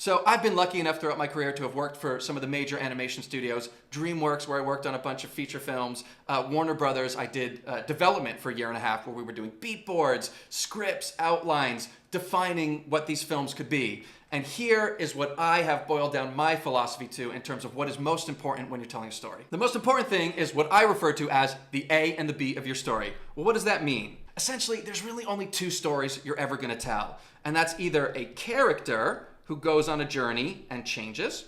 So I've been lucky enough throughout my career to have worked for some of the major animation studios. DreamWorks, where I worked on a bunch of feature films. Warner Brothers, I did development for a year and a half where we were doing beat boards, scripts, outlines, defining what these films could be. And here is what I have boiled down my philosophy to in terms of what is most important when you're telling a story. The most important thing is what I refer to as the A and the B of your story. Well, what does that mean? Essentially, there's really only two stories you're ever going to tell. And that's either a character who goes on a journey and changes,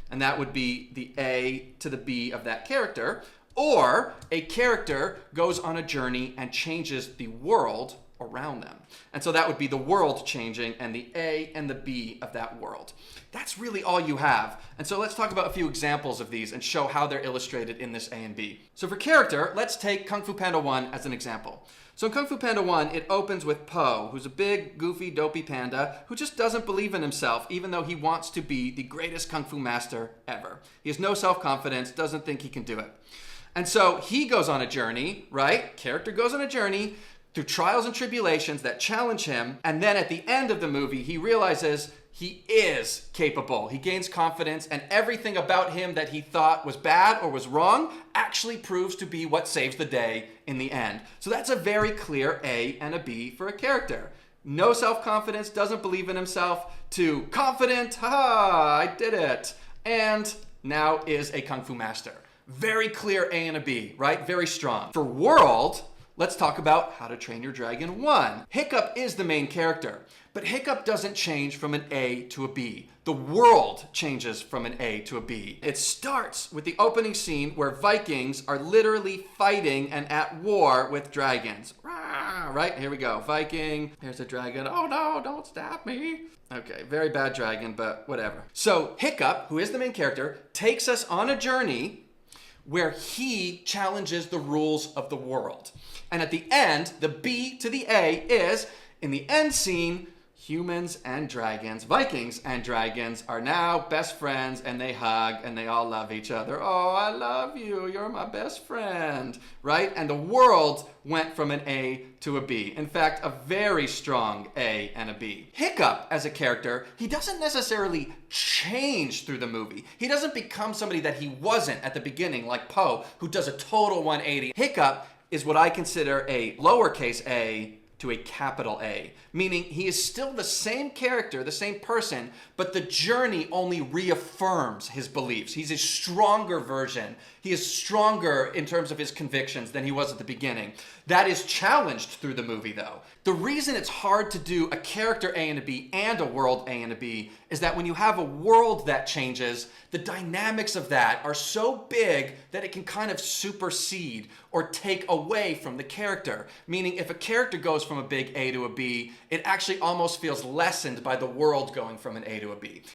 and that would be the A to the B of that character, or a character goes on a journey and changes the world around them. And so that would be the world changing and the A and the B of that world. That's really all you have. And so let's talk about a few examples of these and show how they're illustrated in this A and B. So for character, let's take Kung Fu Panda 1 as an example. So in Kung Fu Panda 1, it opens with Po, who's a big, goofy, dopey panda who just doesn't believe in himself, even though he wants to be the greatest Kung Fu master ever. He has no self-confidence, doesn't think he can do it. And so he goes on a journey, right? Character goes on a journey through trials and tribulations that challenge him. And then at the end of the movie, he realizes he is capable. He gains confidence, and everything about him that he thought was bad or was wrong actually proves to be what saves the day in the end. So that's a very clear A and a B for a character. No self-confidence, doesn't believe in himself, to confident, ha, I did it, and now is a Kung Fu master. Very clear A and a B, right? Very strong. For world, let's talk about How to Train Your Dragon 1. Hiccup is the main character, but Hiccup doesn't change from an A to a B. The world changes from an A to a B. It starts with the opening scene where Vikings are literally fighting and at war with dragons. Right, here we go. Viking, here's a dragon. Oh no, don't stab me. Okay, very bad dragon, but whatever. So Hiccup, who is the main character, takes us on a journey where he challenges the rules of the world. And at the end, the B to the A is, in the end scene, humans and dragons, Vikings and dragons are now best friends, and they hug and they all love each other. Oh, I love you, you're my best friend, right? And the world went from an A to a B. In fact, a very strong A and a B. Hiccup, as a character, he doesn't necessarily change through the movie. He doesn't become somebody that he wasn't at the beginning, like Po, who does a total 180. Hiccup is what I consider a lowercase a to a capital A, meaning he is still the same character, the same person, but the journey only reaffirms his beliefs. He's a stronger version. He is stronger in terms of his convictions than he was at the beginning. That is challenged through the movie, though. The reason it's hard to do a character A and a B and a world A and a B is that when you have a world that changes, the dynamics of that are so big that it can kind of supersede or take away from the character. Meaning if a character goes from a big A to a B, it actually almost feels lessened by the world going from an A to a B.